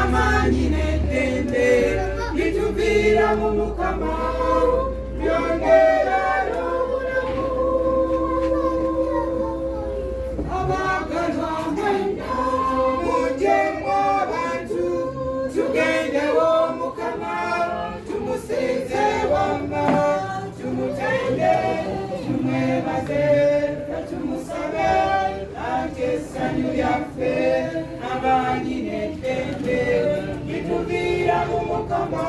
amaanyi n'eddembe bituvira mu Mukama byongera n'obulamu. Abaagalwa mwenna mujjemu abantu tugendewo Mukama tumusinze wamma tumutende tumwebaze tumusabe ate essanyu lyaffe amaanyi n'eddembe bituvira mu Mukama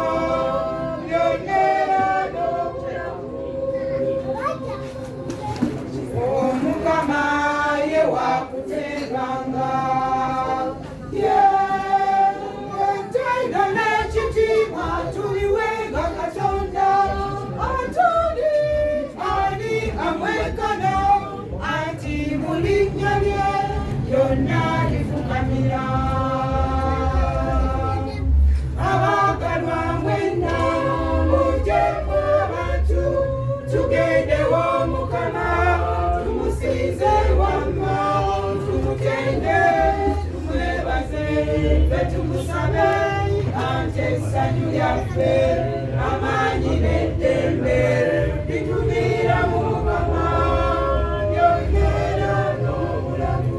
byongera n'obulamu. Omukama ye wakuteebanga entendo n'ekitiibwa tuliwenga Katonda atuli ani amwekana anti mu linnya lye lyonna lifukamira. Abaagalwa mwenna mujjemu abantu tugendewo Mukama tumusinze wamma tumutende tumwebaze ffe tumusabe ate essanyu lyaffe amaanyi n'eddembe bituvira mu Mukama byongera n'obulamu.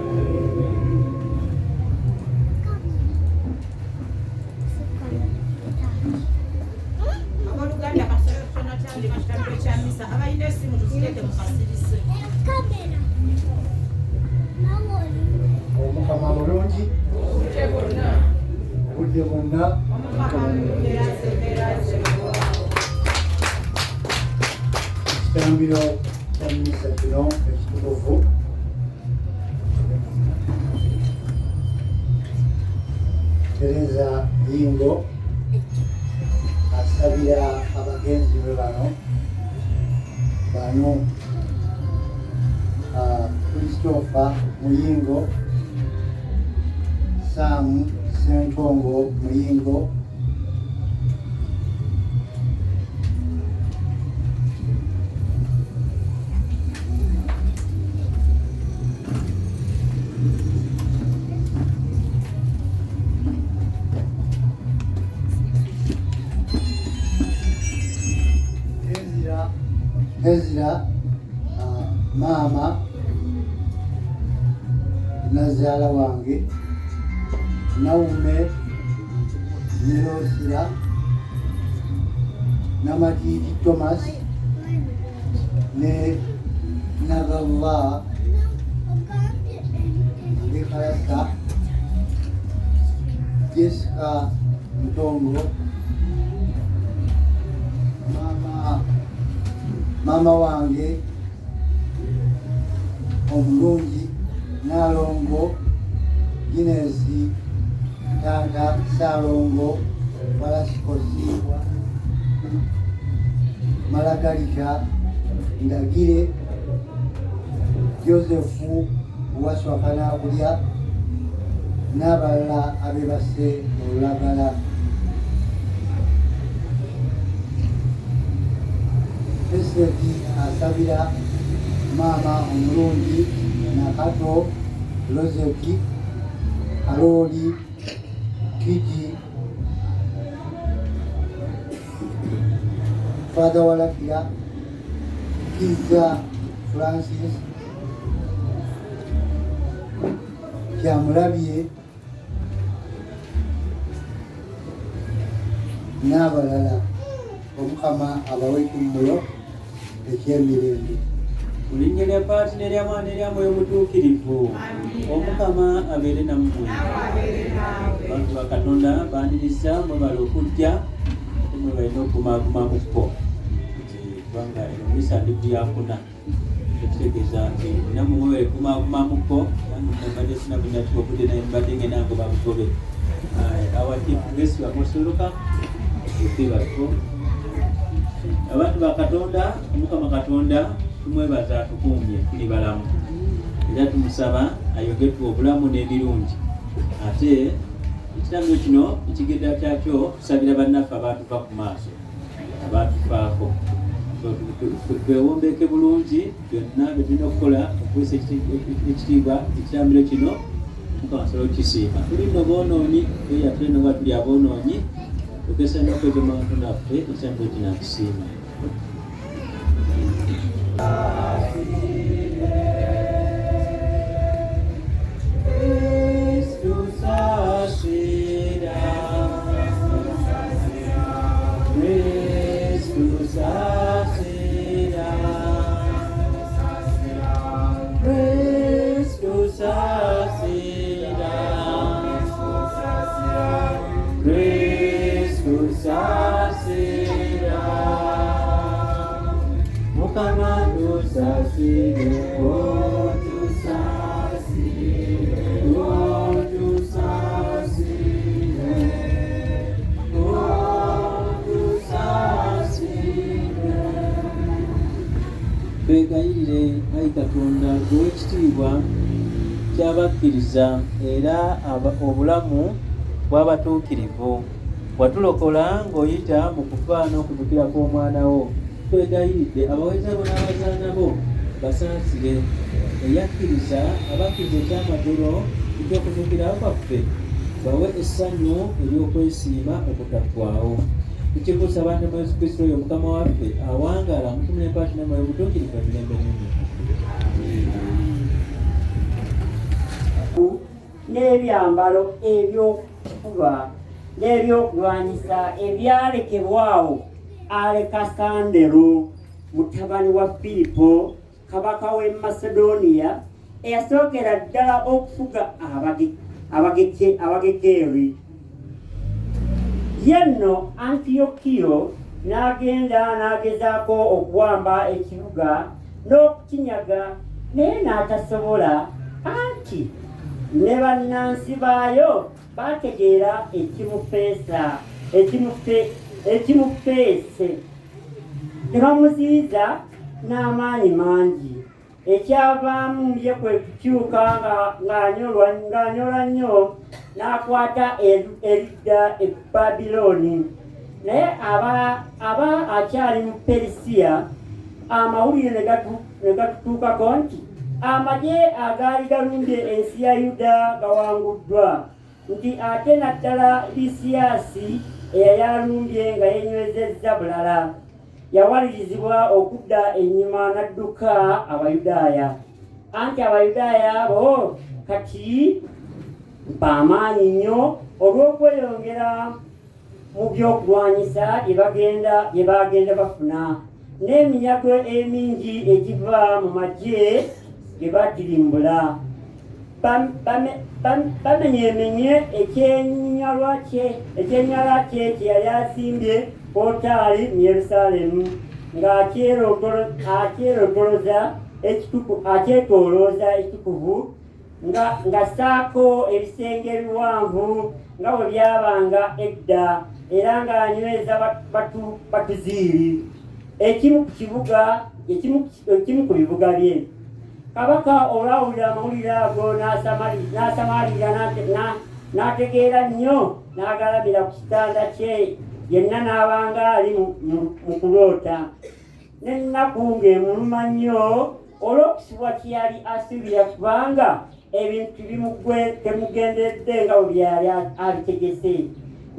Abooluganda kasolo katono kyandi bakitambiro kya misa abalina essimu tuzirete mukasirise. Omukama mulungi obudde bwonna. Ekitambiro kya misa kino ekitukuvu Tereza Yingo asabira abagenzi be bano Christopher Muyingo, Sam Sentongo Muyingo, Ezra Mama nazaala wange Naume Mirosira Namatiti Thomas ne Nagalla Bikarasa Jessica Mtongo Mama wange omulungi Nalongo Ginesi Tata Salongo Walasikosi Malagalika Ndagire Josefu Waswakana kulya n'abalala abebase olulagala. Esedi asabira maama omulungi Nakato Lozeki Kaloli Kiji Father Walakira Kiza Francis Kyamulabye n'abalala. Omukama abawe ekimmulo eky'emirembe. Mu linnya lya Paati n'erya Mwana n'erya Mwoyo Omutuukirivu. Omukama abeere nammwe. Abantu ba Katonda baniriza mwebala okujja ate mwe balina okugumaagumamukko kubanga eno misa ndi kuyakuna ekitegeeza nti nammwe mwebale kugumaagumamukko nange mbadde sina bunyatuka obudde naye mbadde ngenda ngoba bugobe. Awatiifu ngesi bamosoloka ekibazo abantu ba Katonda. Omukama Katonda tumwebaza atukuumye tuli balamu era tumusaba ayogetwe obulamu n'ebirungi. Ate ekitambiro kino ekigenda kyakyo tusabira bannaffe abaatuva ku maaso abaatufaako twewombeeke bulungi byonna bye tulina okukola okukozesa ekitiibwa ekitambiro kino mukansolo kisiima tuli no boonoonyi yaffe no nga tuli aboonoonyi tukesa n'okwegema Katonda waffe ekyambo kinakisiima. Twegayirire Ayi Katonda gw'ekitiibwa ky'abakkiriza era obulamu bw'abatuukirivu. Watulokola ng'oyita mu kufa n'okujjukira kw'omwana wo. Twegayiridde abaweza bo n'abazaana bo basaasire eyakkiriza abakkiriza ekyamagero eky'okuzuukira kwaffe bawe essanyu ery'okwesiima okutaggwaawo. Tukikusaba ne Yesu Kristo oyo Mukama waffe awangaala mutume n'empaati n'amwoyo obutuukirivu emirembe n'emirembe. N'ebyambalo ebyokukuba n'ebyokulwanyisa ebyalekebwawo Alekasandero mutabani wa Filipo kabaka w'e Macedonia eyasookera ddala okufuga Abagekeri. Yenno Antiyokiyo n'agezaako okuwamba ekibuga n'okukinyaga naye n'atasobola, anti ne bannansi baayo baategeera ekimufeese ne bamuziyiza n'amaanyi mangi. Ekyavaamu ye kwe kukyuka ng'anyola nnyo n'akwata eridda e Babilooni. Naye aba akyali mu Perisiya, amawulire ne gatutuukako nti amagye agaali galumbye ensi ya Yuda gawanguddwa, nti ate naddala Lisiyaasi eyali alumbye nga yenywezezza bulala yawalirizibwa okudda ennyuma n'adduka Abayudaaya. Anti Abayudaaya bo kati b'amaanyi nnyo olw'okweyongera mu byokulwanyisa bye bagenda bafuna, n'eminyago emingi egiva mu magye ge batirimbula. Bamenyeemenye ekyennyala kye kye yali asimbye potaali mu Yerusaalemu ng'akyetoolooza ekitukuvu nga ssaako ebisenge ebiwanvu nga bwe byabanga edda, era ng'anyweza batuziiri ekimu ku bibuga bye. Kabaka olwawulira amawulire ago n'asamalirira n'ategeera nnyo, n'agalamira ku kitanda kye, yenna n'abanga ali mu kuloota, n'ennaku ng'emuluma nnyo olw'okusibwa kye yali asuubira, kubanga ebintu temugenderedde nga bwe byali abitegese.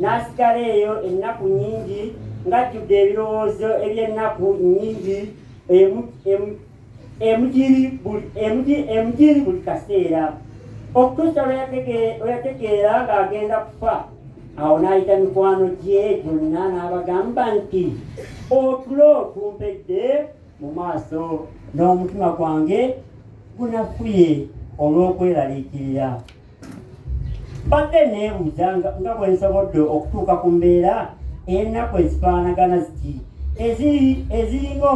N'asigala eyo ennaku nnyingi ng'ajjudde ebirowoozo eby'ennaku nnyingi emugiri buli kaseera, okutuusa lwe yategeera ng'agenda kufa. Awo n'ayita mikwano gye gyonna n'abagamba nti, otulo otumpedde mu maaso, n'omutima gwange gunafuye olw'okweraliikirira. Badde neebuuza nga bwe nsobodde okutuuka ku mbeera ennaku ezifaanagana ziti eziringa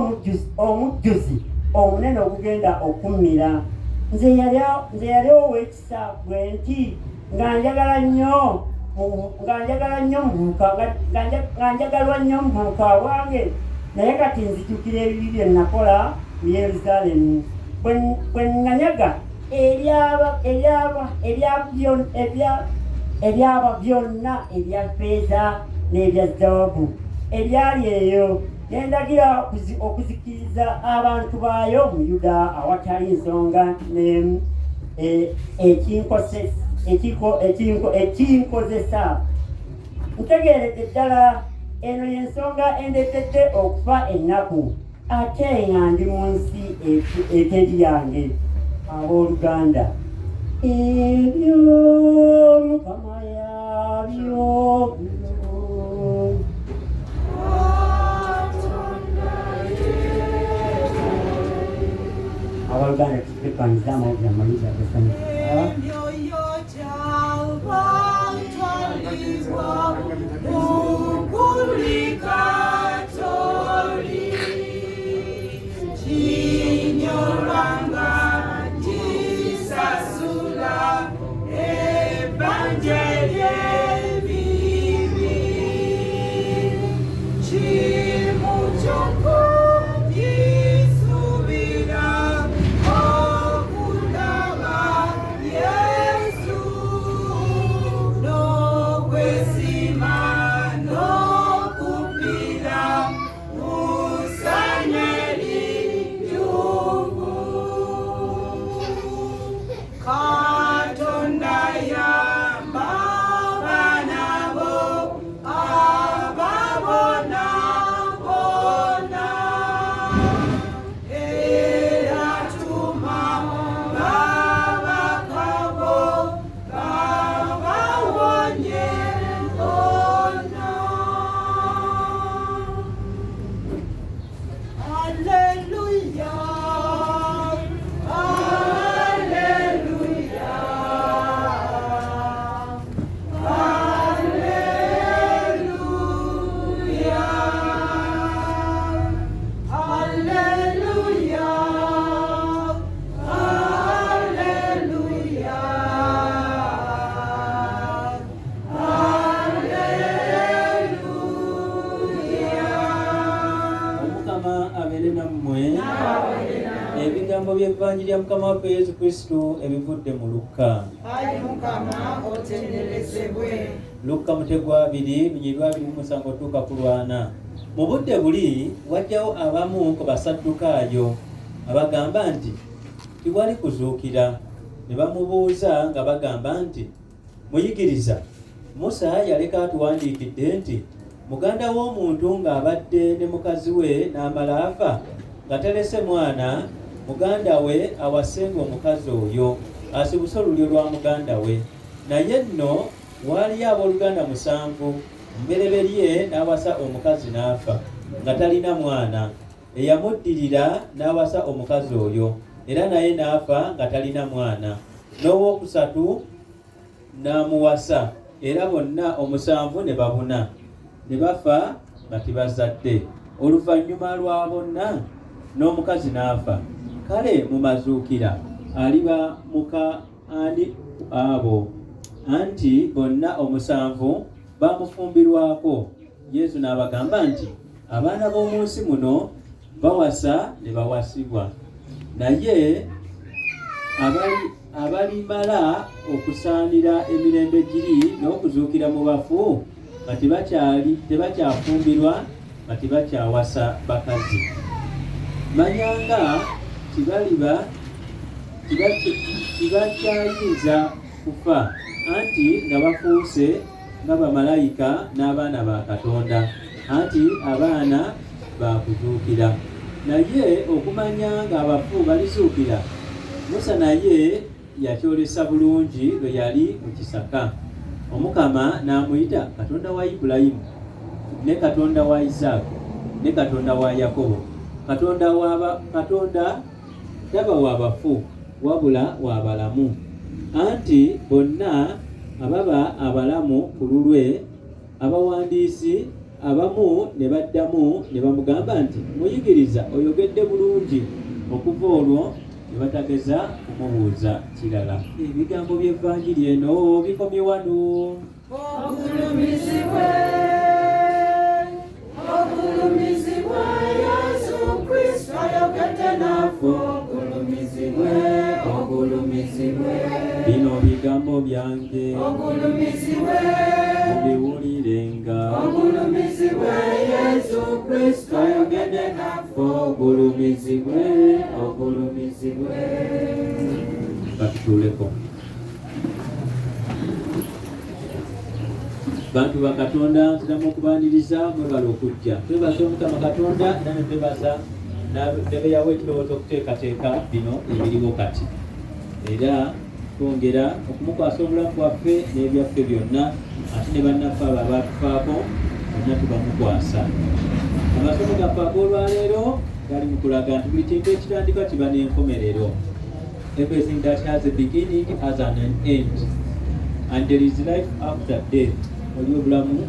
omujjuzi omunene okugenda okummira. Nze yali ow'ekisa bwe nti nga njagalwa nnyo mu buvubuka bwange, naye kati nzijukira ebibi bye nakola mu Yerusaalemu, bwe nanyaga ebyaba byonna ebya ffeeza n'ebya zaabu ebyali eyo, nendagira okuzikiriza abantu baayo mu Yuda awatali nsonga n'emu. ekinkozesa. Ntegeeredde ddala eno y'ensonga endeetedde okufa ennaku ate nga ndi mu nsi eteri yange. Abooluganda, ebyo Mukama yabyogera. Abooluganda, tukipaniza amawulire amalungi agasanyusa. Ebigambo by'Evvanjiri ya Mukama waffe Yesu Kristo ebivudde mu Luka. Ayi Mukama otenderezebwe. Luka mutegwa 2:27 otuuka ku 4. Mu budde buli wajjawo abamu ku Basaddukaayo abagamba nti tiwali kuzuukira. Ne bamubuuza nga bagamba nti, Muyigiriza, Musa yaleka atuwandiikidde nti muganda w'omuntu ng'abadde ne mukazi we n'amala afa nga talese mwana, muganda we awasenga omukazi oyo asibuse olulyo lwa muganda we. Naye nno waaliyo abooluganda 7 omubereberye n'awasa omukazi n'afa nga talina mwana. Eyamuddirira n'awasa omukazi oyo era naye n'afa nga talina mwana. N'owookusatu n'amuwasa era bonna 7 ne babuna ne bafa nga tibazadde. Oluvannyuma lwa bonna n'omukazi n'afa. Kale mu mazuukira aliba muka ani abo? Anti bonna 7 bamufumbirwako. Yesu n'abagamba nti abaana b'omu nsi muno bawasa ne bawasibwa, naye abalimala okusaanira emirembe giri n'okuzuukira mu bafu nga tebakyafumbirwa nga tebakyawasa bakazi. Manyanga tibakyayinza kufa, anti nga bafuuse nga bamalayika n'abaana ba Katonda, anti abaana bakuzuukira. Naye okumanya ng'abafu balizuukira, Musa naye yakyolesa bulungi lwe yali mu kisaka. Omukama n'amuyita Katonda wa Ibulayimu, ne Katonda wa Isaaka, ne Katonda wa Yakobo. Katonda taba w'abafu wabula w'abalamu. Anti bonna ababa abalamu ku lulwe, abawandiisi abamu ne baddamu ne bamugamba nti, Muyigiriza, oyogedde bulungi. Okuva olwo ne batageza kumubuuza kirala. Ebigambo by'Evvanjiri eno bikomye wano. Ogulumizibwe Yesu Kristo ayogedde naffe. Ogulumizibwe Bino bigambo byange mubiwulirenga. Ogulumizibwe Yesu Kristo ayogedde naffe. Ogulumizibwe. Batutuuleko. bantu ba Katonda ntiramu okubaniriza mwebala okujja twebaza Omukama Katonda era ne twebaza nebeyawo ekirowoozo okuteekateeka bino ebiriwo kati era twongera okumukwasa obulamu bwaffe n'ebyaffe byonna ate ne bannaffe abo abaatufaako bonna tubamukwasa. Amasomo gaffe ag'olwaleero gali mu kulaga nti buli kintu ekitandika kiba n'enkomerero. Everything that has a beginning has an end and there is life after death. Oli obulamu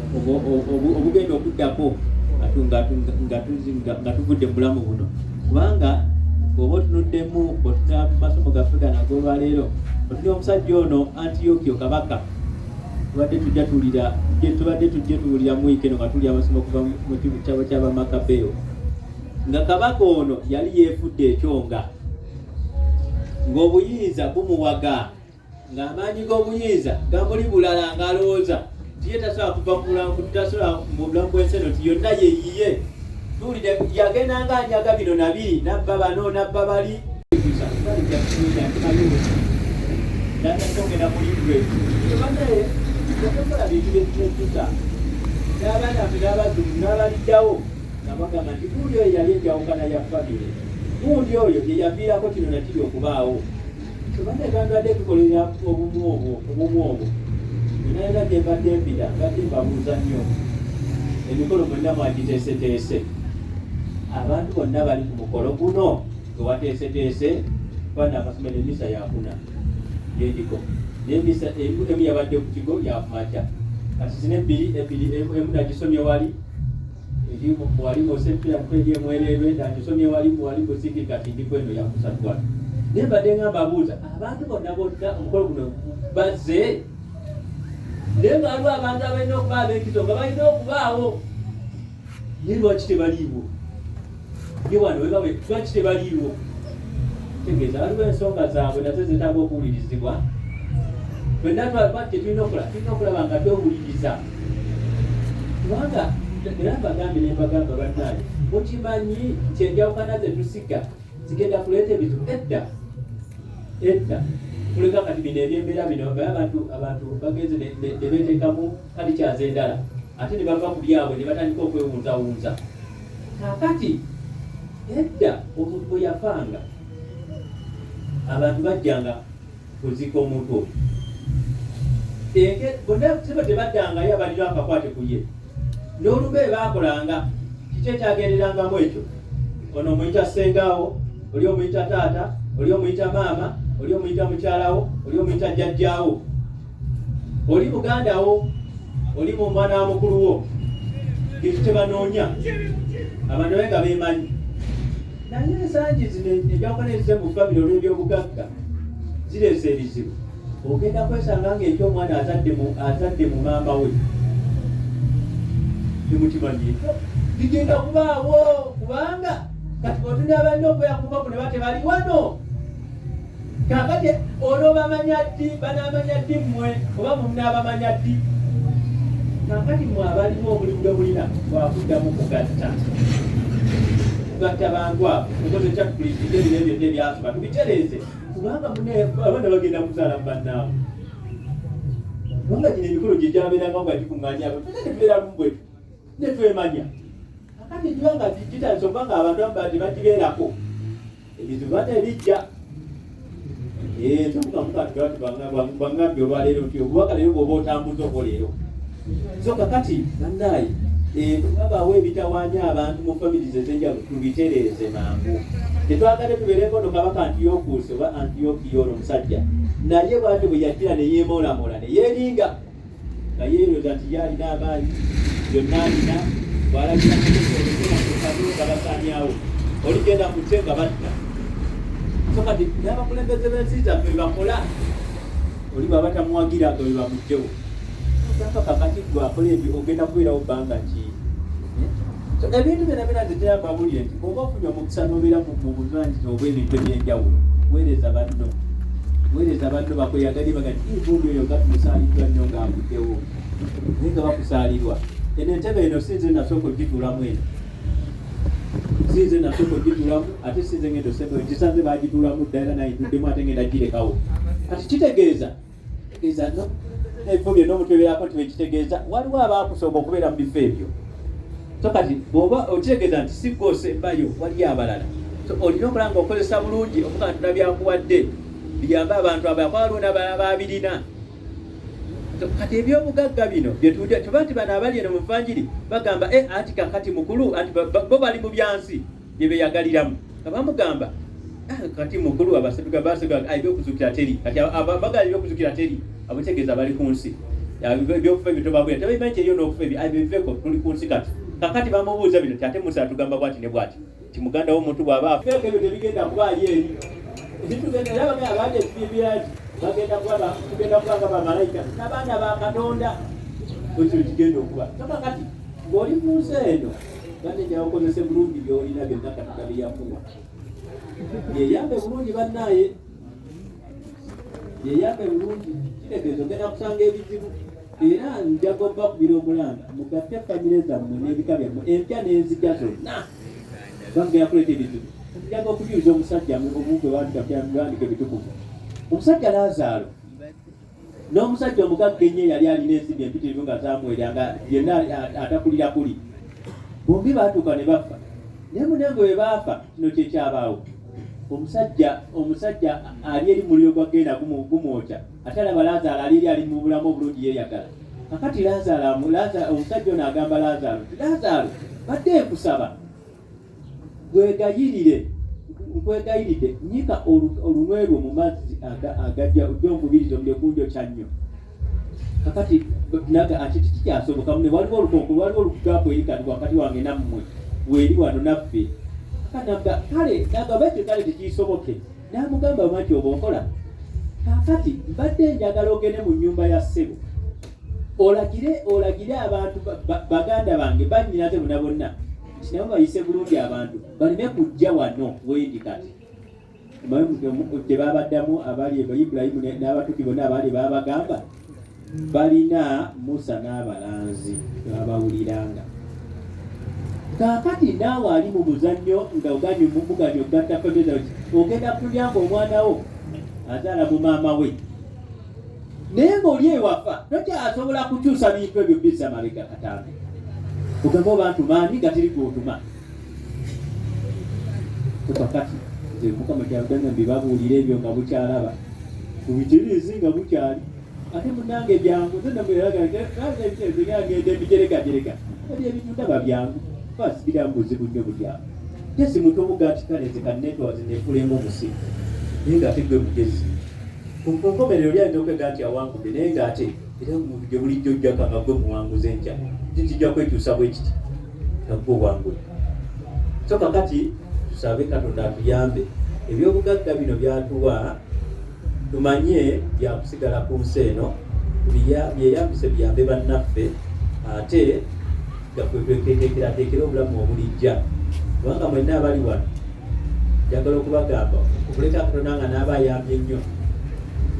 obugenda okuddako nga tuvudde mu bulamu buno kubanga oba otunuddemu otunula mu masomo gaffe gano ag'olwaleero otuli omusajja ono Antiyokyo kabaka tubadde tujja tuwulira mu wiiki eno nga tuli amasomo okuva mu kitabo ky'Abamakabeyo nga kabaka ono yali yeefudde ekyonga ng'obuyinza bumuwaga ng'amaanyi g'obuyinza gamuli bulala ng'alowooza tiye tasobola kuva mu bulamu tasobola mu bulamu bw'ensi eno ti yonna yeeyiye tuwulire yagendanga anyaga bino nabiri nabba bano nabba bali natakongera mulindwe ebanaye yakola bintu byekitusa n'abaana ffe n'abazzukulu n'abaliddawo nabagamba nti gundi oyo yali enjawukana ya famire gundi oyo ye yaviirako kino nakiri okubaawo ebana ebandwadde tukolera obumu obwo naera gye mbadde mpita mbadde mbabuuza nnyo emikolo mwonna mwagiteeseteese abantu bonna bali ku mukolo guno gwe wateeseteese bana akasomero emisa yakuna yendiko n'emisa emu yabadde ku kigo yakumakya kati zino ebbiri emu nagisomye wali wali musempira kweri emwererwe nagisomye wali musiki kati ndi kweno yakusatu wali naye mbadde nga mbabuuza abantu bonna bonna omukolo guno bazze naye nga waliwo abantu abalina okuba ab'enkizo nga balina okubaawo naye lwaki tebaliiwo ye wano webawe lwaki tebaliiwo tegeeza waliwo ensonga zaabwe nazo zetaaga okuwulirizibwa fenna twalibaki tetulina okulaba nga twewuliriza kubanga era mbagambe ne mbagamba bannaaye mukimanyi nti enjawukana ze tusiga zigenda kuleeta ebizibu edda kuleka kati bino ebyembeera bino abantu bagenze ne beteekamu kali kyaze endala ate ne bava ku byabwe ne batandika okwewunzawunza kakati edda omuntu bwe yafanga abantu bajjanga kuziika omuntu oyo bonna sibo tebaddangayo abalina akakwate ku ye n'olumbe baakolanga kiki ekyagenderangamu ekyo ono omuyita ssengaawo oli omuyita taata oli omuyita maama oli omuyita mukyalawo oli omuyita jjajjaawo oli mugandawo oli mu mwana wa mukuluwo kintu tebanoonya abantu babe nga beemanyi naye ensangi zino enjawukana ezize mu famire olw'ebyobugagga zireesa ebizibu ogenda kwesanga ng'ekyo omwana azadde mu maama we temukimanyi bigenda kubaawo kubanga kati otuli abalina okweyakubaku ne batebali wano kakati olwobamanya ddi banaamanya ddi mmwe oba munaabamanya ddi kakati mwe abalimu omulimu gwe mulina wakuddamu kugatta bantu abo okoze ekyakukulitidde ebiro byonna ebyasoma tubitereeze kubanga abaana bagenda kuzaala mu bannaabo kubanga gino emikolo gye gyabeeranga nga gikuŋŋaanya abo tena netubeera lumu bwetu netwemanya kakati giba nga gitandise okuba nga abantu abati bagibeerako ebizibu bata ebijja bangambye olwaleero nti obubaka leero bwoba otambuza obwo leero so kakati bannaaye babaawo ebitawaanya abantu mu famirizi ez'enjawulo tubitereeze mangu tetwagale tubeereko no kabaka Antiyokusi oba Antiyokiyo ono omusajja naye bwatyo bwe yajjira ne yeemolamola ne yeeringa nga yeeroza nti yalina amaanyi byonna alina bwalagira nga basaanyawo oligenda ku tte nga batta so kati n'abakulembeze b'ensi zaffe bebakola oli baba tamuwagira nga bebamugjewo kyapa kakati gwakola ebyo ogenda kubeerawo bbanga ki so ebintu byonna byonna ziteyamba bulye nti oba ofunye omukisa n'obeera mu buvanjuba obw'ebintu eby'enjawulo weereza banno bakweyagalye baga nti gundi oyo nga tumusaaliddwa nnyo ng'avuddewo naye nga bakusaalirwa eno entebe eno sinze nasooka ogituulamu eno ate sinze ngendo sembeo nkisanze bagituulamu dda era naye ntuddemu ate ngenda girekawo kati kitegeeza no n'ebifo byonna omutubeerako tibekitegeeza waliwo abaakusooka okubeera mu bifo ebyo so kati bw'oba okitegeeza nti si gwosembayo waliyo abalala so olina okulaba nga okozesa bulungi okukanatula byakuwadde biyambe abantu abakwaliwo n'abalala babirina kati ebyobugagga bino tuba nti bano abali eno mu vanjiri bagamba anti kakati mukulu anti bo bali mu byansi bye beyagaliramu abamugamba kati mukulu abaseduka basiga ebyokuzukira teri kati abagala ebyokuzukira teri abategeeza bali ku nsi ebyokufa ebyo tobabwira tebayimanyi kyeriyo n'okufa ebyo biveko tuli ku nsi kati kakati bamubuuza bino ate musa tugamba bwati ne bwati ti muganda w'omuntu bw'aba afeeko ebyo tebigenda kuba ali eri ekitugenda era bagenda abadde ekibiibira nti tugenda kuba nga bamalayika n'abaana ba katonda ekyo kigenda okuba toka kati ng'oli mu nsi eno gande njabakozese bulungi byolina byonna katonda byeyakuwa yeyambe bulungi bannaaye yeyambe bulungi kitegeeza ogenda kusanga ebizibu era njaga obba kubira omulanga mugatte famire zammwe n'ebika byammwe empya n'enzija zonna bangera kuleeta ebizibu njaga okujuliza omusajja omugwe wandika ebitukuvu omusajja Laazaalo n'omusajja omugagga ennyo yali alina ensimbi empitirivu nga zamweranga yenna atakulira kuli bombi baatuuka ne bafa naye munange bwe baafa kino kyekyabaawo omusajja ali eri muliro gwagenda gumwokya ate alaba Laazaalo ali eri ali mu bulamu obulungi yeeyagala kakati omusajja ono agamba Laazaalo nti Laazaalo badde nkusaba nkwegayiridde nyika olunwe lwo mu mazzi agajja ojja onkubiriza omulekunjo kya nnyo kakati naga ati tikikyasoboka mune waliwo olukonko waliwo olukugaako eri kati wakati wange nammwe weeri wano naffe kakati kale naga bakyo kale tekiisoboke namugamba maki oba okola kakati mbadde njagala ogende mu nnyumba ya ssebo olagire abantu baganda bange bannyinaze bonna bonna nabo bayise bulungi abantu baleme kujja wano wendi kati tebabaddamu abali Ibulayimu n'abatuuki bonna abaali babagamba balina Musa n'abalanzi babawuliranga kakati naawe ali mu muzannyo nga oganye muganye ogatta fameza ogenda kulyanga omwana wo azaala mu maama we naye ng'oli ewafa tokyasobola kukyusa bintu ebyo bisa mabega katambi ogamba abantu maani nga tiri gwotuma kakati Mukama kyabudanga mbibabuulira ebyo nga bukyalaba kubikirizi nga bukyali ate munange byangu zenamweraagende ebijeregajerega oli ebitundaba byangu basigiramu buzibu nnyo bulyamu tesi muntu omuga ati kaleze kanetwaze nefulemu omusimu naye nga ate gwe mugezi ku nkomerero lyalina okwega nti awangudde naye nga ate era gye bulijjo ojjaka nga gwe muwanguze enkya kijja kwekyusa bwe kiti nga gwe owangudde so kakati tusabe Katonda atuyambe ebyobugagga bino byatuwa tumanye byakusigala ku nsi eno byeyambise biyambe bannaffe ate gafweteekerateekera obulamu obulijja kubanga mwenna abali wano njagala okubagamba okuleka Katonda nga n'aba ayambye ennyo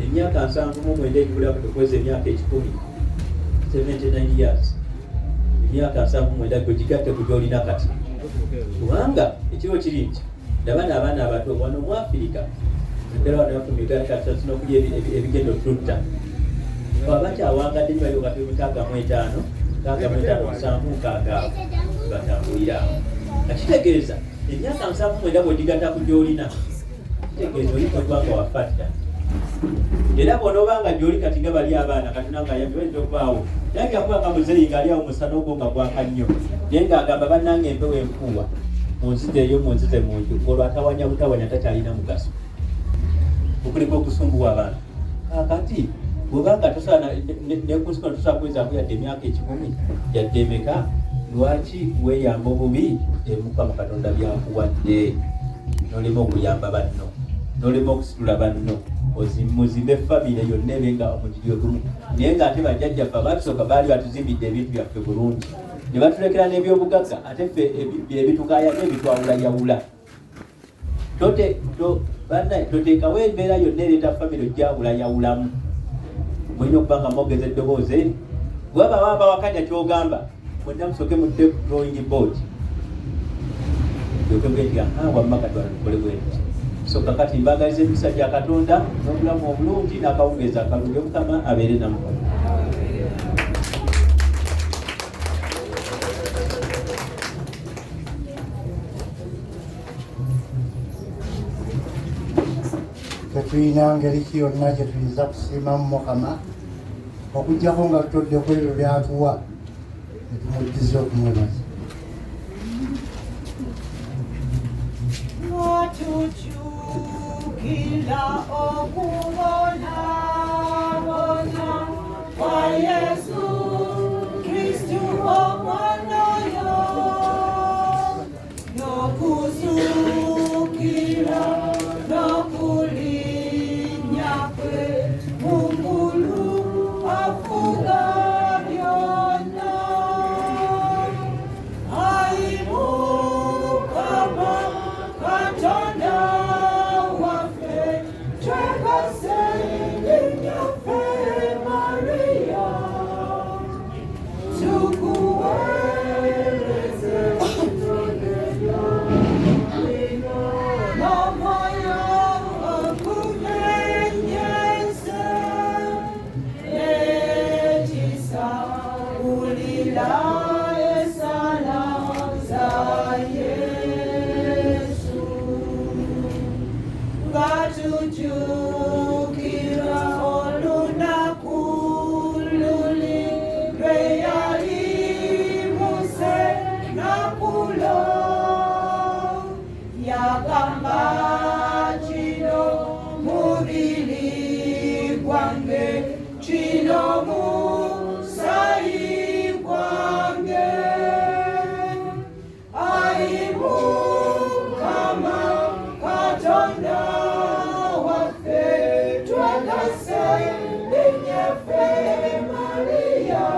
emyaka 79 egibulako tukweza emyaka 10 79 years emyaka 79 gwe gigatte ku gyolina kati kubanga ekiro kiri nti ndabana abaana abato wano mu Afirika ntera wano yafumigaasino okulya ebigendo tutta abakyawangadde nyo bali wakati 65 batambulira akitegeeza emyaka 79 bw'ogigatta ku gyolina kitegeeza oyinza okubanga wafatta era bw'onoobanga gyoli kati nga bali abaana katonanga yayinza okubaawo naye yakubanga muzeeyi ng'ali awo musana ogwo nga gwaka nnyo naye ng'agamba bannange empewo enkuuwa munzizeeyo munzize muntu olwo atawanya butawanya takyalina mugaso okuliko okusumbuwa abantu kati bwebanga tosaana nekusikola tosobola kwezaaku yadde emyaka 10 yadde emeka lwaki weeyamba obubi Mukama Katonda byakuwadde nolema okuyamba banno nolema okusitula banno muzimbe famire yonna ebe nga omugiri ogumu naye ng'ate bajjajjaffe abatusooka baali batuzimbidde ebintu byaffe bulungi ne batulekera n'ebyobugagga ate ffe ebitukaayako ebitwawulayawula toteekawo embeera yonna ereeta famire ojjawulayawulamu mulina okuba nga mwogeza eddoboozi eri bwaba wamba wakanya kyogamba mwenna musooke mudde drawing board yokegetia wamma Katonda tukole bwenti so kakati mbagaliza emikisa gya Katonda n'obulamu obulungi n'akawungeeza akalungi Mukama abeere nammwe tetulina ngeri ki yonna gye tuyinza kusiimamu Mukama okuggyako nga tutodde ku ebyo byatuwa ne tumuddiza okumwebaza. Watujjukira okubonabona kwa Yesu Kristu omwonoyo n'okuzuukira n'okulinnya kwe mu ggulu afuga byonna. Ayi Mukama Katonda waffe twebase linnyaffe Maria tukuweereze n'omwoyo ogumenyese n'ekisa wulira esala za Yesu nga tujjukira olunaku luli lwe yayimuse nakulo yagamba kino mubiri gwange kino musaayi gwange. Ayi Mukama Katonda waffe twegase linnyaffe Maria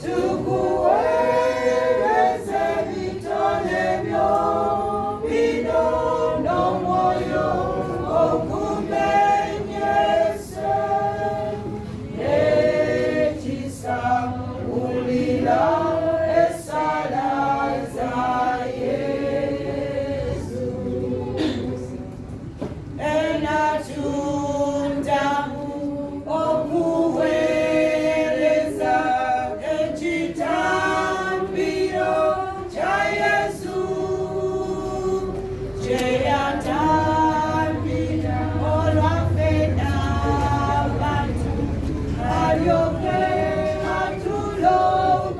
tukuweereze bitone byo bino n'omwoyo ogumenyese n'ekisa wulira esala za Yesu enatunda okuweereza ekitambiro kya Yesu kye yatambira olwaffe n'abantu alyoke atulokole.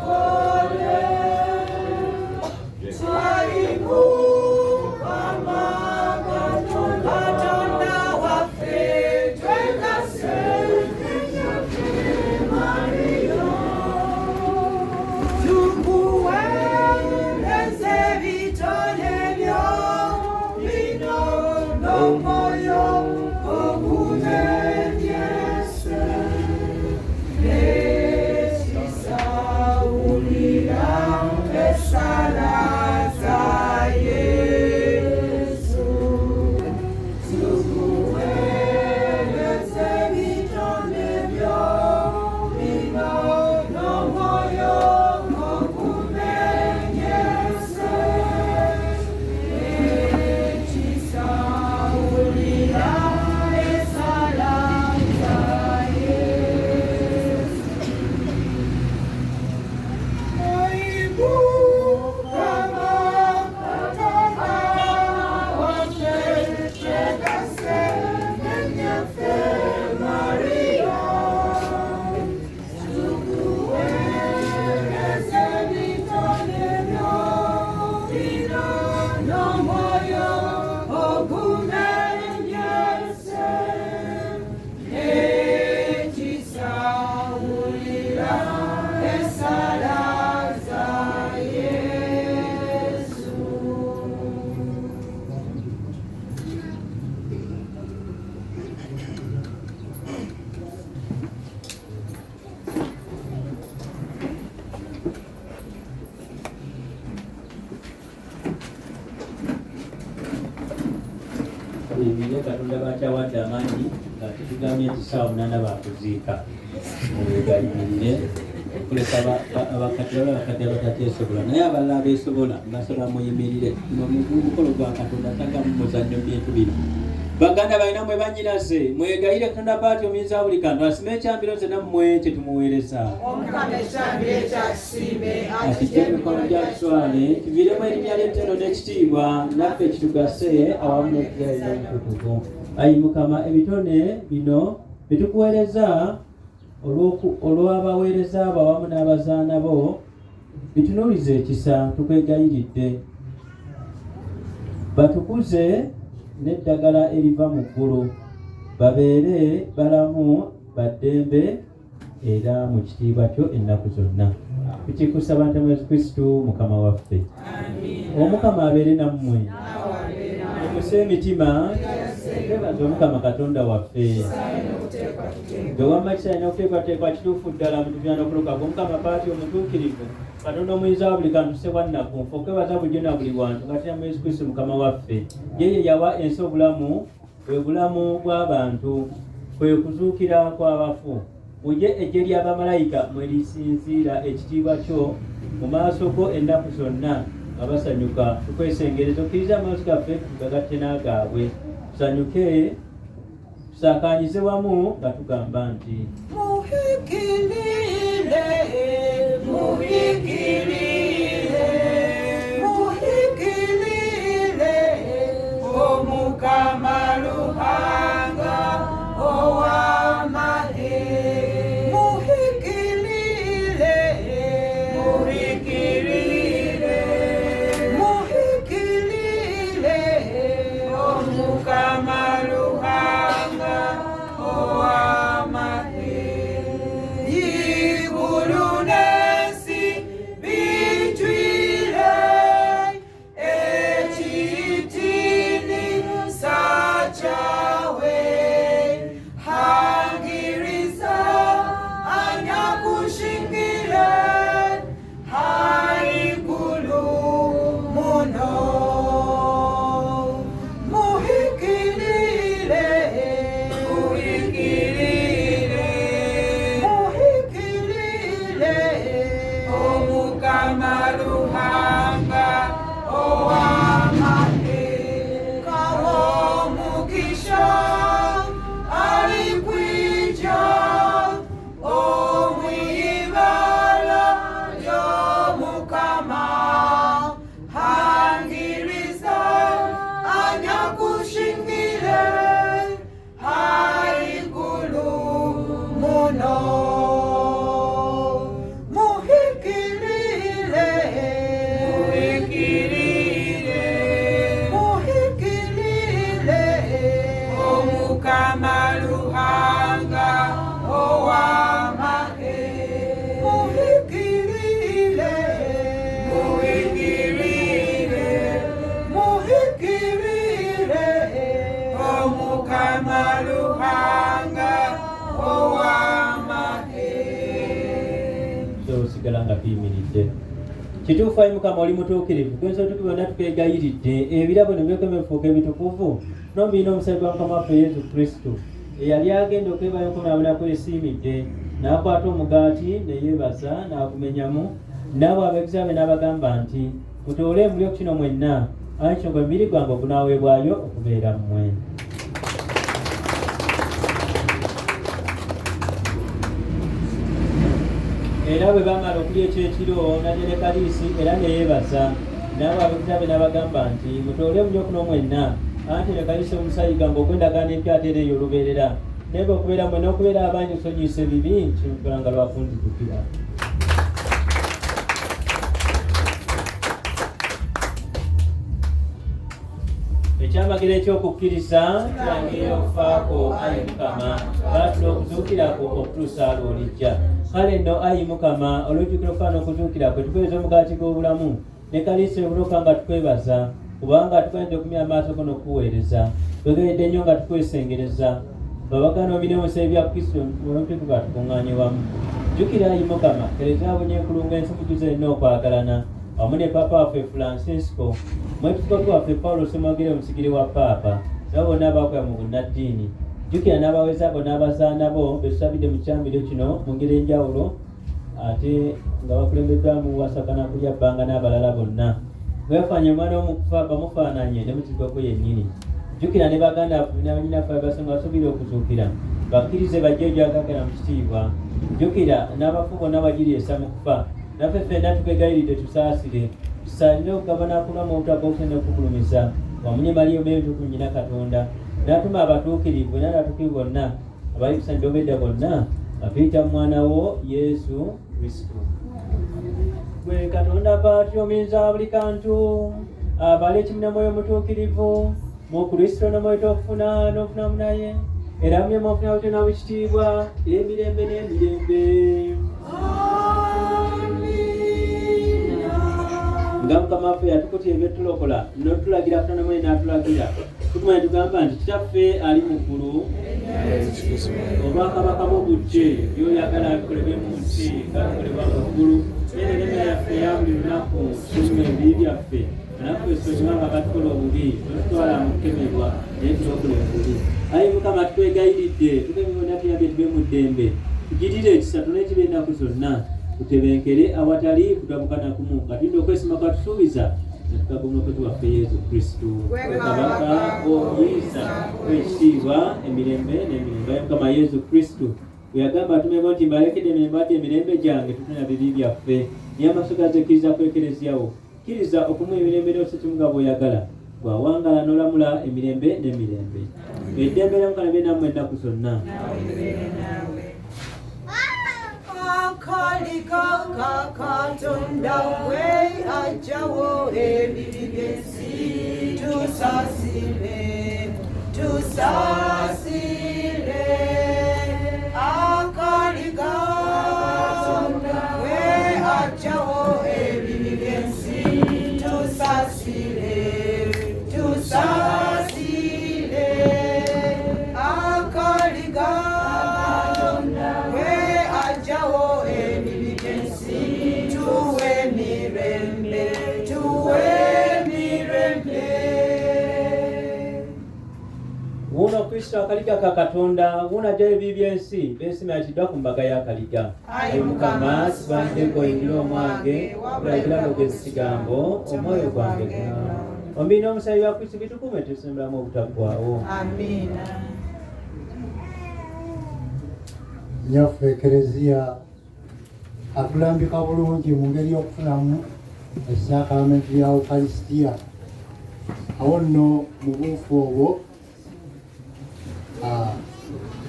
Ayi Mukama Katonda waffe twegase linnyaffe Maria tukuweereze bitone byo bino n'omwoyo ogumenyese n'ekisa wulira esala za Yesu tukuweereze bitone byo bino n'omwoyo ogumenyese n'ekisa wulira esala za Yesu. Ayi Mukama Katonda waffe twegase linnyaffe Maria tukuweereze bitone byo bino n'omwoyo ogumenyese n'ekisa wulira esala za Yesu. ebire Katonda bakyawadde amaanyi nga tetugambye nti ssaawa 8 bakuziika egayimirire okuleka abakadde baba abakadde abatateesobola naye abalala abeesobola mbasaba muyimirire guno mukolo gwa Katonda tagamu muzannyo bintu bino baganda balina mwe banyinase mwegayire Katonda paati omuyinza buli kantu asime ekyambiro nze nammwe kye tumuweereza Omukama ekyambiro ekyakisimbe akijja emikono gya kiswale kiviiremu erinnya ly'ettendo n'ekitiibwa naffe kitugase awamu n'okugaira omutukuvu. Ayi Mukama, ebitone bino bitukuweereza olw'abaweereza abo awamu n'abazaana bo bitunuulize ekisa tukwegayiridde batukuze n'eddagala eriva mu ggulu babeere balamu baddembe era mu kitiibwa kyo ennaku zonna. Tukikusaba nti Yesu Kristo Mukama waffe. Omukama abeere nammwe mukuse emitima twebaze Omukama Katonda waffe gwe wamma kisaana okuteekwateekwa kituufu ddala mu tufuna n'okuluka Omukama paati omutuukirivu Katonda omuyinza wa buli kantu ssewannaku nfe okwebaza bulijjo na buli wantu katina mu Yesu Kristo Mukama waffe. Yeye yawa ensi obulamu bwe bulamu bw'abantu kwe kuzuukira kw'abafu. Mujje eggye ly'abamalayika mwe lisinziira ekitiibwa kyo mu maaso go ennaku zonna nga basanyuka. Tukwesengereza okkiriza amaaso gaffe tugagatte n'agaabwe tusanyuke tusaakaanyize wamu nga tugamba nti muhikirire muhikirire muhikirire Omukama Ruhanga ow'amahe muhikirire muhikirire muhikirire Omukama Ruhanga ow'amahe igulu n'ensi bijwire ekitiini sakyawe hangiriza anyakushingire haigulu muno muhikirire muhikirire muhikirire Omukama Ruhanga ow'amahe kawo mugisha alikwija omwibala ly'Omukama hangiriza anyakushingire haigulu muno muhikirire muhikirire muhikirire Omukama Ruhanga ow'amahe muhikirire muhikirire muhikirire Omukama Ruhanga ow'amahe. osigala nga tuyimiridde. Kituufu Ayi Mukama oli mutuukirivu twensobola tukibona tukwegayiridde ebirabo ne byekemefuuka ebitukuvu n'omubiina omusajja wa Mukama waffe Yesu Kristo eyali agenda okwebayo okunaabonako esiimidde n'akwata omugaati ne yeebaza n'agumenyamu n'abo abeegiza be n'abagamba nti mutoole emulyo kino mwenna ayi kino gwe mubiri gwange ogunaaweebwayo okubeera mmwe. Era bwe bamala okulya ekyekiro n'alya ne kaliisi era ne yeebaza n'abo abeegiza be n'abagamba nti mutoole emulyo kuno mwenna anti ne kaliisi omusayiga ng'ogw'endagaano empya ate era ey'olubeerera naye bwe okubeera mmwe n'okubeera abangi kusonyiyisa ebibi kimukola nga lwakunzijukira. Ekyamagero eky'okukkiriza kirangirira okufaako Ayi Mukama baatula okuzuukirako okutuusa lw'olijja. Kale nno Ayi Mukama olw'ojjukira okufa n'okuzuukira kwe tukweza omugaati gw'obulamu ne kaliisi ebuluka nga tukwebaza kubanga tukwenda okumya amaaso go n'okuweereza twegayedde nnyo nga tukwesengereza babagana omine omusa ebya Kristo olw'omutukuvu atukuŋŋaanye wamu. Jjukira Ayi Mukama Kereziya abonye enkulungo ensukutu zonna okwagalana wamu ne Papa waffe Francisco mwetukozi waffe Paulo Semwagire omusigire wa Paapa nabo bonna abakola mu bunnaddiini. Jjukira n'abaweza abo n'abazaana bo betusabidde mu kyambiro kino mu ngeri enjawulo ate nga bakulembeddwamu Wasakana kulya bbanga n'abalala bonna. Mwefanye omwana w'omukufa bamufaananye ne mukigo gwe yennyini jjukira ne baganda banyinaffe abasonga basobire okuzuukira bakkirize bajje gyagagala mu kitiibwa. Jjukira n'abafu bonna bagiriisa mu kufa. Naffe ffenna tukwegayiridde tusaasire tusalire okugabana kulwamu obutagookenda okukulumiza wamunye Maliyo meetu ku nnyina Katonda n'atuma abatuukirivu n'abatuukirivu bonna abali kusanjira obedda bonna bapiyita mu mwana wo Yesu Kristo. Gwe Katonda paati omuyinza buli kantu abala ekimu na mwoyo omutuukirivu mu Kristo n'omwoyo tokufuna n'ofunamu naye era mye mwofuna butyo n'obukitiibwa emirembe n'emirembe. Nga Mukama waffe yatukutya ebyetulokola n'otulagira Katonda mwenye n'atulagira tukumanya tugamba nti Kitaffe ali mu ggulu obwakabaka bwo bujje byoyagala bikolebwe mu nsi nga bikolebwa mu ggulu. N'enema yaffe eya buli lunaku tusuume ebibi byaffe naffe esonyiwanga katukola obubi totutwala mu kukemebwa naye tulokola obubi. Ayi Mukama tukwegayiridde tukemebwa natuyambye tube mu ddembe tugirire ekisa n'ekiba ennaku zonna tutebenkere awatali kutabuka nakumu katulinde okwesima kwatusuubiza netukagomba okwezi waffe Yesu Kristo kabaka omuyisa w'ekitiibwa emirembe n'emirembe. Ayi Mukama Yesu Kristo yagamba atumemo nti mbalekedde emirembe ate emirembe gyange tutuna bibi byaffe naye amaaso gaze kkiriza kwekerezyawo kkiriza okumuwa emirembe n'ose kimuga bw'oyagala bw'awangala n'olamula emirembe n'emirembe. Eddembe lya Mukama libe nammwe ennaku zonna. Akalikaka Katonda we ajawo ebibi by'ensi tusasire tusasire. Akalikaka we ajawo ebibi by'ensi tusasire tusasire. Akalikaka we ajawo ebibi by'ensi tuwe mirembe tuwe mirembe. Wuno Kristo akaliga ka Katonda wuno ajjayo ebibi by'ensi beesiimatiddwa ku mbaga y'akaliga. Ayi Mukama sibanjeko oyingira omwange kulagira logezi kigambo omwoyo gwange guna ombi n'omusayi wa Kristo bitukume tusemberamu obutaggwaawo. Amiina. Nyaffe Ekereziya atulambika bulungi mu ngeri y'okufunamu esaakamenti lya Ukalisitiya. Awo nno mu buufu obwo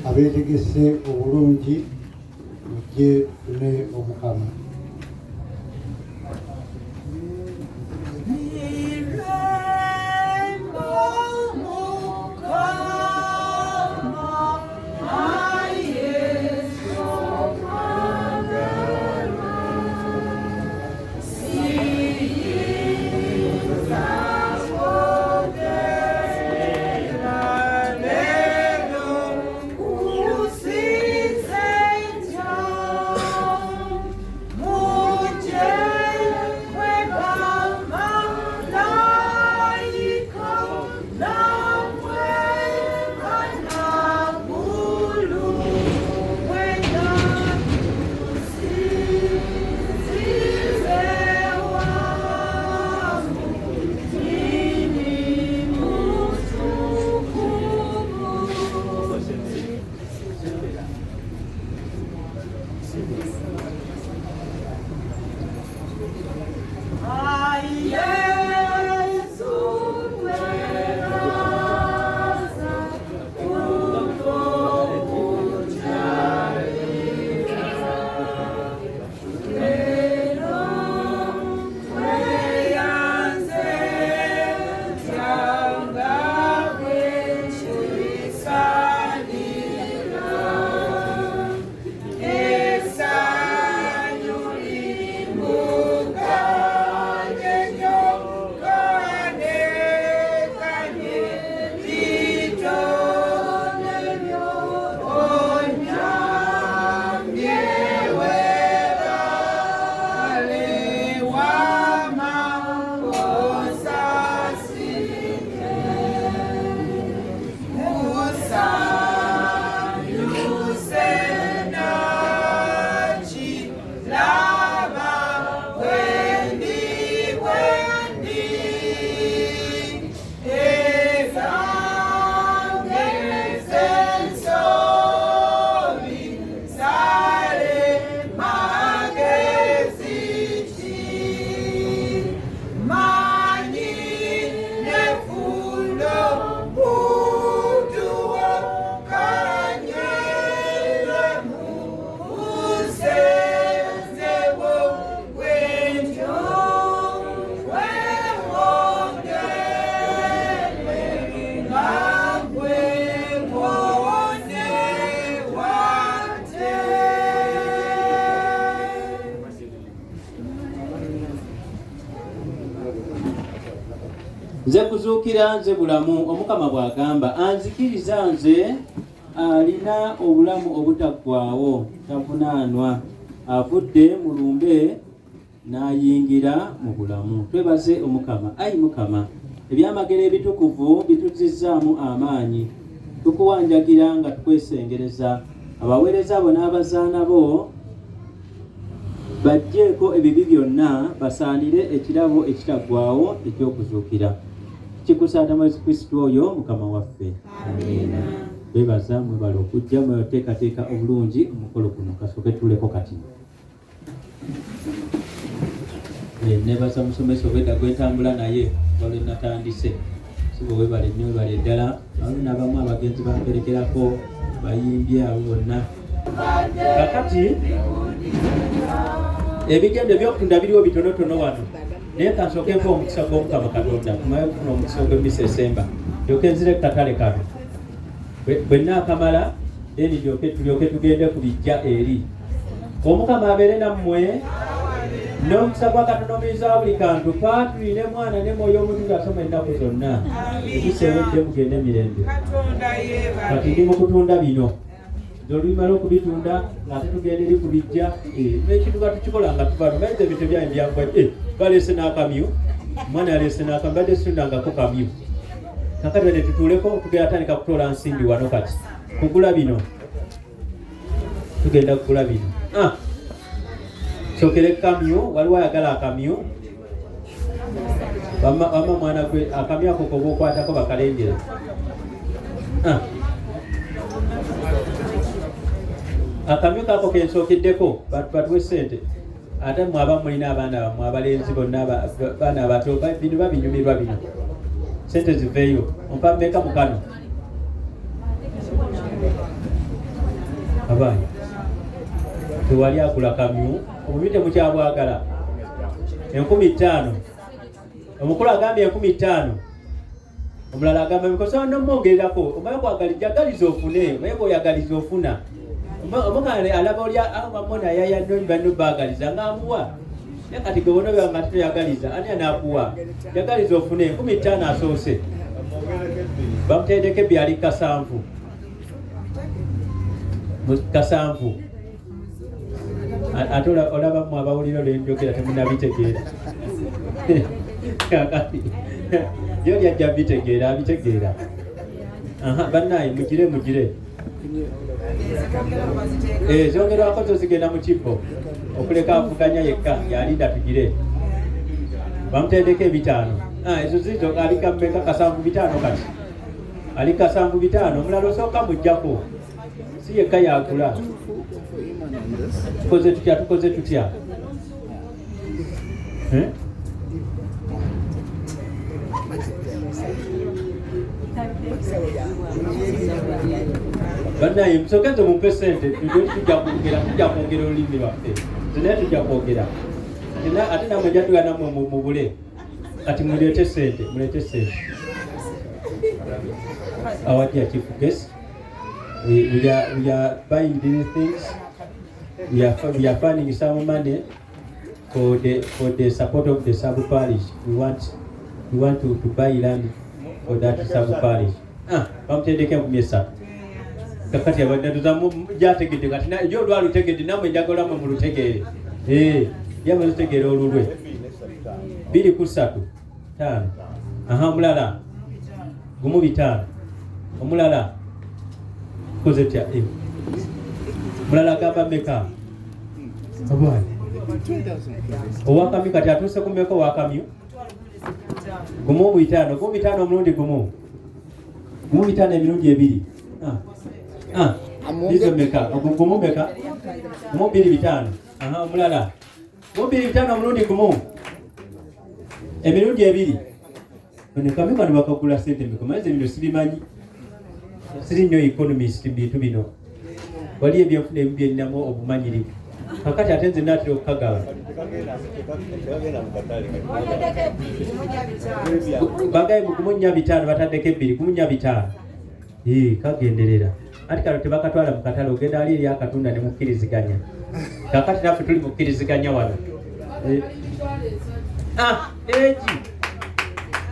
abeetegese obulungi mujje tune Omukama. nze kuzuukira nze bulamu. Omukama bw'agamba anzikiriza nze alina obulamu obutaggwaawo tavunaanwa, avudde mu lumbe n'ayingira mu bulamu. Twebaze Omukama. Ayi Mukama, ebyamagero ebitukuvu bituzzizaamu amaanyi, tukuwanjagira nga tukwesengereza. Abaweereza bo n'abazaana bo bajjeeko ebibi byonna, basaanire ekirabo ekitaggwaawo eky'okuzuukira. Kikusaana mu Yesu Kristo oyo Mukama waffe. Amiina. Bebaza mwebala okujja mweteekateeka obulungi omukolo guno. Kasooke tuleko kati. Nebaza musomesa obwedda gwentambula naye wale natandise. Sibo webale nnyo webale ddala. Abamu n'abamu abagenzi bamperekerako bayimbye abo bonna. Kakati ebigendo by'okutunda biriwo bitonotono wano. Naye kansooke mpa omukisa gw'Omukama Katonda. Tumaye okufuna omukisa ogw'emisesemba. Ndyoke nzire ku katale kano. Bwe naakamala then tulyoke tugende ku bijja eri. Omukama abeere nammwe n'omukisa gwa Katonda omuyinza buli kantu, Paatuli ne Mwana ne Mwoyo Omutukuvu asoma ennaku zonna. Ebisewedde mugende mirembe. Kati ndi mu kutunda bino. Olumala okubitunda ng'ate tugenda eri ku bijja. N'ekintu nga tukikola nga tuva tumanyiza ebintu byange byangwa. Baleese n'akamyu. Mwana yaleese n'akamyu. Badde situndangako kamyu. Kakati bane tutuuleko tugenda tandika kutoola nsimbi wano kati. Kugula bino. Tugenda kugula bino. Sokere kamyu, waliwo ayagala akamyu. Wama mwana gwe akamyu ako koba okwatako bakalengera. Akamyu kako kensookeddeko batuwe ssente. Ate mwaba mulina abaana bammwe abalenzi bonna abaana abato bino babinyumirwa bino. Ssente ziveeyo. Ompa mmeka mu kano? Abaana tewali agula kamyu. Obubi temukyabwagala. 50,000. Omukulu agambye 50,000. Omulala agamba bikosa n'omwongererako. Omaye kwagaliza ofune. Omaye kw'oyagaliza ofuna. Omukane alaba oli amamona yayannyo banno baagaliza ng'amuwa. Naye kati gwe bona bya ngati toyagaliza. Ani anaakuwa? Yagaliza ofune 50,000 asoose. Bamutendeko ebyali kasanvu. Kasanvu. Ate olaba mu abawulira olwenjogera temunabitegeera. Yo lyajja bitegeera abitegeera. Bannaye mugire. Zongerwako zo zigenda mu kibbo okuleka avuganya yekka yalinda tugire. Bamutendeko 5. Ezo zizo alika mmeka kasanvu 5 kati. Alika kasanvu 5 omulala osooka mujjako. Si yekka yagula. Tukoze tutya. Bannaye musookenze mumpe ssente tujja kwongera olulimi lwaffe. Naye tujja kwogera. Ate namwe njatugana nammwe mubule. Kati mulete ssente. Our dear Chief Guest, we are buying these things. We are funding some money for the support of the sub parish. We want to buy land for that sub parish. Bamutendeke mu myesa. Kakati abadduzamu jategedde kati na jo lwalu tegedde namwe njagala mu lutegeere. Yama lutegeere olulwe. 2 ku 3 5. Mulala. Gumu 5. Omulala. Koze tya mulala gamba meka. Abana. Owakamyu kati atuse kumeko wakamyu. Gumu 5. Gumu 5 omulundi gumu. Gumu 5 emirundi 2. Ndizo meka. Gumu meka. Gumu 2 5. Omulala. Gumu 2 5 omulundi gumu. Emirundi 2. Bano kamyu bano bakagula ssente mikomaze bino sibimanyi. Siri nnyo economist bintu bino. Wali ebyenfuna ebibi byennamo obumanyirivu. Kakati ate nze naatera okukagala. Bagaye mu 4 bataddeko 2 5. Kagenderera. Ati kalo tebakatwala mu katale ogenda ali eri akatunda ne mukkiriziganya. Kakati naffe tuli mukkiriziganya wano.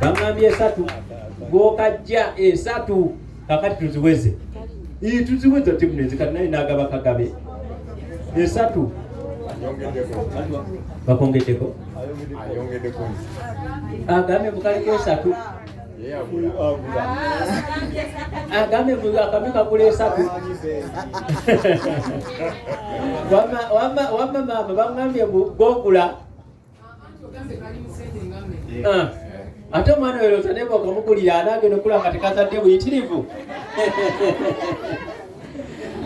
Bangambye 3 gwokajja 3 kakati tuziweze tuziweze timunezi kati naye nagaba kagabe 3 bakongeddeko agambe bukaliko 3 agambe akameka kule 3 wama mama bangambye gogula ate omwana oyo otaneba okamugulira anagenda okula nga tekazadde buyitirivu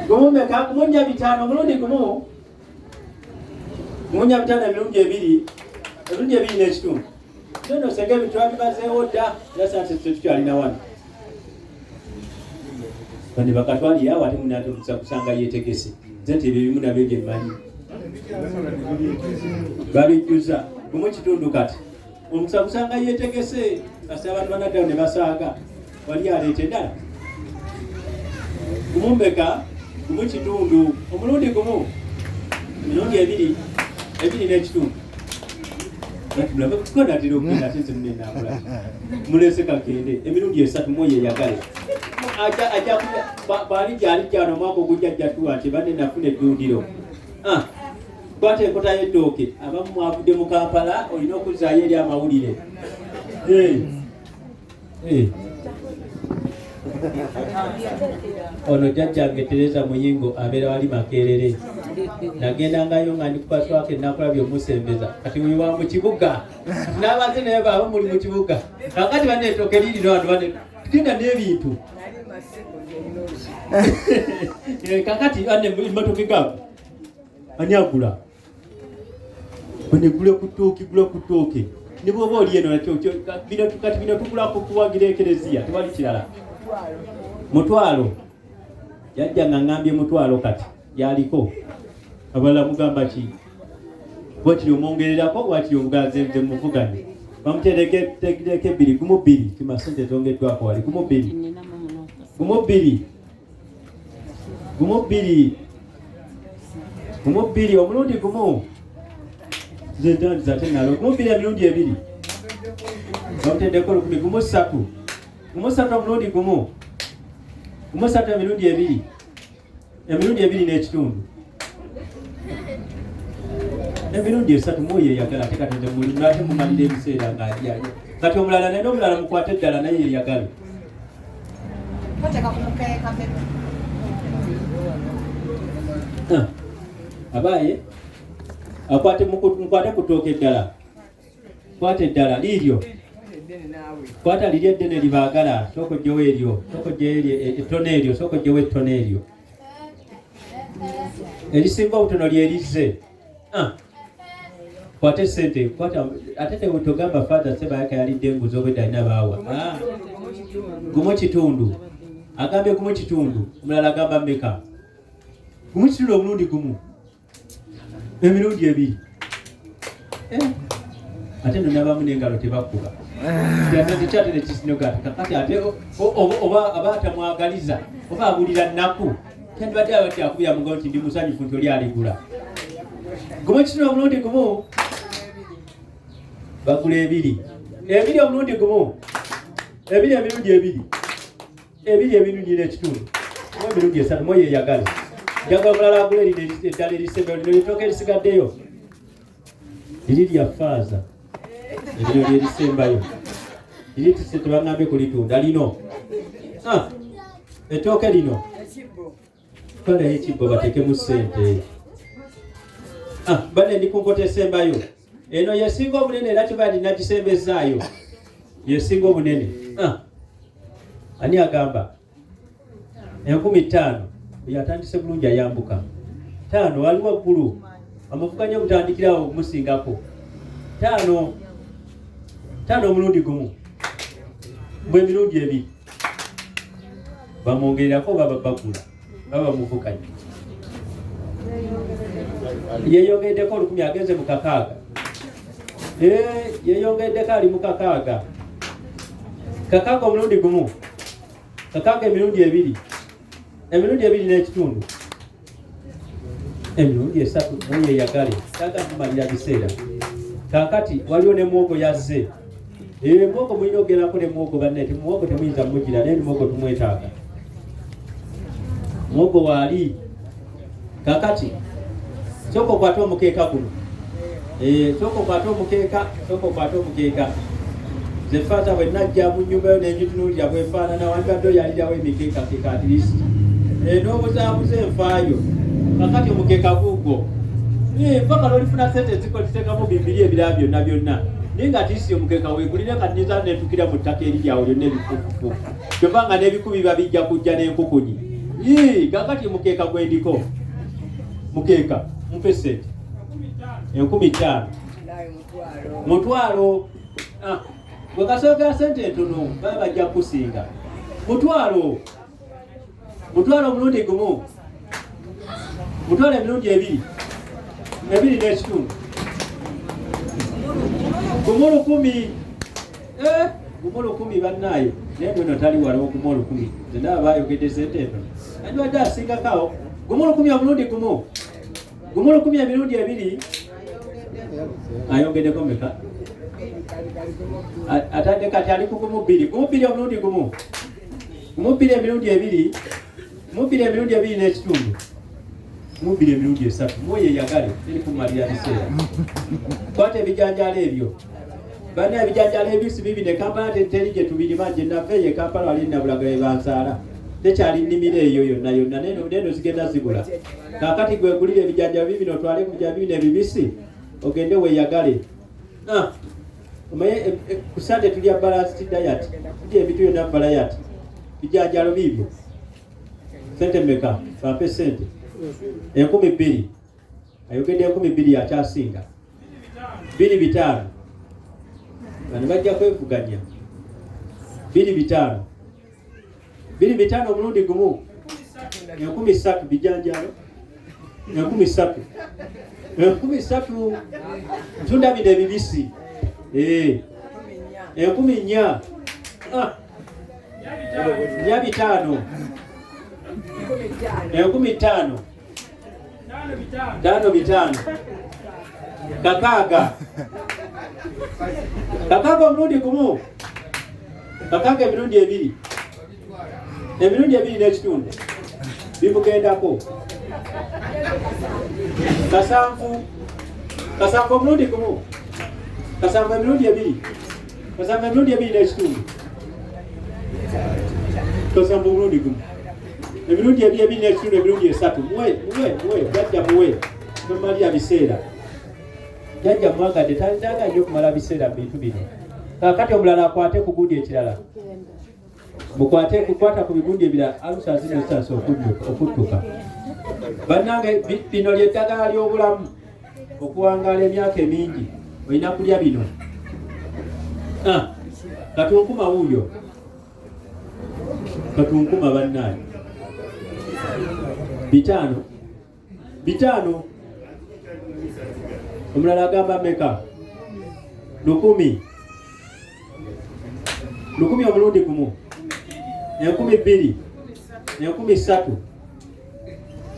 gumumeka kumunya 5 omulundi gumu kumunya 5 emirundi 2 n'ekitundu nono senge ebitwali bazeewo dda yasate tetukyalina wano bane bakatwalira awo ate munatuusa kusanga yeetegese nze nti ebyo bimu nabyo bye mmanyi babijjuza gumu kitundu kati omusa kusanga yeetegese kasi abantu banaddawo ne basaaga wali aleeta eddala gumumbeka gumu kitundu omulundi gumu emirundi 2 n'ekitundu natera okugenda ate nzenenakula mulese kagende emirundi 3 moyo eyagale ajja bali gyali omwaka ogujjajja tuwa nti banne nafuna eddundiro kwata enkota y'ettooke abamu mwavudde mu Kampala olina okuzaayo eri amawulire ono jjajjange Tereza Muyingo abeera wali Makerere nagendangayo nga ndi kupaswako ennakola by'omusembeza kati we wa mu kibuga n'abaze naye baaba muli mu kibuga kakati banne ettooke lirino wano banne tutinda n'ebintu kakati banne emmotoka gaabo ani agula bane gula ku ttooke ne bw'oba oli eno kati bino tugulako kuwagira ekereziya tewali kirala mutwalo yajja nga ngambye mutwalo kati yaliko abalala mugamba ki wakiri omwongererako wakiri omugaze nze muvugane bamuterekeko 2 gumu 2 kimasente zongeddwako wali gumu 2 omulundi gumu nze ntandiza ate nalo gumu 2 emirundi 2 bamutendeko 10 gumu 3 omulundi gumu 3 emirundi 2 n'ekitundu emirundi 3 moyo eyagala ate katonda mulimu ate mumalira ebiseera ng'ajaja kati omulala naye n'omulala mukwate eddala naye eyagala abaye akwate mukwate kutooka eddala kwata eddala liiryo kwata liri eddene libaagala sokojjewo eryo ettono eryo sokojjewo ettono eryo erisinga obutono lyerize kwate sente ate tewetogamba father Sebayaka yalidde enguzi obwedda alina baawa gumu kitundu agambye gumu kitundu omulala agamba mmeka gumu kitundu omulundi gumu emirundi 2 ate nonabamu n'engalo tebakuba kyatene kisinogati kakati ate oba abatamwagaliza oba abulira nnaku kyandibadde abadde akubira mugo nti ndi musanyufu nti oli aligula gumu kitundu omulundi gumu bagula 2 omulundi gumu 2 emirundi 2 emirundi n'ekitundu emirundi 3 moyo eyagale jaga omulala agula eddala erisembeyo lino litooka erisigaddeyo liri lya faaza eryo lyerisembayo liri tuse tebaŋŋambye kulitunda lino ettooke lino toleyo ekibbo bateekemu ssente bane ndi ku nkota esembayo eno yesinga obunene era kiba ndinagisembezaayo yesinga obunene ani agamba 5,000 yatandise bulungi ayambuka 5 wali waggulu amuvuganya obutandikirawo musingako 5 omulundi gumu bwe mirundi 2 bamwongererako baba bagula baba muvuganya yeyongeddeko 10 agenze mu 6 yeyongeddeko ali mu 6 omulundi gumu 6 emirundi 2 emirundi 2 n'ekitundu emirundi 3 moyo eyagale taga kumalira biseera kakati waliwo ne mwogo yazze Muwogo mulina ogerako ne muwogo banne, muwogo temuyinza mujira naye muwogo tumwetaaga. Muwogo waali kakati sooka okwate omukeeka guno. Sooka okwate omukeeka. Ze fata bwe najja mu nnyumba yo n'engitunuulira bwefaanana wandibadde oyalirawo emikeeka keeka at least. N'obuzaabuza enfaayo. Kakati omukeeka guugwo. Mpaka n'olifuna sente ziteekamu bibbiri ebirala byonna. Naye nga tiisi omukeeka weegulire kati nniza n'entukira mu ttaka eriryawo lyonna ebikukufu. Kyova nga n'ebikubi babijja kujja n'enkukunyi. Kakati omukeeka gwendiko. Mukeeka mumpe sente 15,000. Mutwalo. Bwe kasookera sente entono baba bajja kusinga. Mutwalo omulundi gumu. Mutwalo emirundi ebiri n'ekitundu. Gumu 10. Gumu 10 bannaayo. Naye bweno tali wala gumu 10. Nze baayogedde sente entono. Andibadde asingakawo. Gumu 10 omulundi gumu. Gumu 10 emirundi ebiri. Ayongeddeko meka? Atadde kati ali ku gumu 2. Gumu 2 omulundi gumu. Gumu 2 emirundi ebiri. Gumu 2 emirundi ebiri n'ekitundu. Gumu 2 emirundi 3. Mwoyo eyagale eri kumalira biseera. Kwata ebijanjaalo ebyo. Banne ebijanjaalo ebisi bibine Kampala teri gye tubirima gye nave Kampala wali nabulaga ebansaala. Tekyali nnimiro eyo yonna neno zigenda zibula. Kakati gwegulire ebijanjaalo bibino otwale ku bya bibine ebibisi ogende weeyagale. Omaye ku Sunday tulya balanced diet. Tulya ebintu byonna balayati. Bijanjaalo bibyo. Sente mmeka? Bampe sente. 12,000. Ayogedde 12,000 akyasinga. 2,500. Bano bajja kwevuganya. 2,500. 2,500 omulundi gumu. 13,000 bijanjaalo. 13,000. 13,000 ntunda bino ebibisi. 14,000. Ya 5. 15,000. 5. Kakaaga omulundi gumu. Kakaaga emirundi ebiri. Emirundi ebiri n'ekitundu. Bimugendako. Kasanvu omulundi gumu. Kasanvu emirundi ebiri. Kasanvu emirundi ebiri n'ekitundu. Kasanvu omulundi gumu. Emirundi ebiri n'ekitundu emirundi 3. Muwe. Jajja muwe. Nomalya biseera. Jajja mwagadde tandaga nnyo kumala biseera bintu bino. Kakati omulala akwate ku gundi ekirala. Kukwata ku bigundi ebirala alusa zino sasa okuttuka. Bannange bino ly'eddagala ly'obulamu. Okuwangaala emyaka emingi olina kulya bino. Katunkuma wuuyo. Katunkuma bannange. 5. Omulala agamba meka? 10,000. 10,000 omulundi gumu. 12,000. 13,000.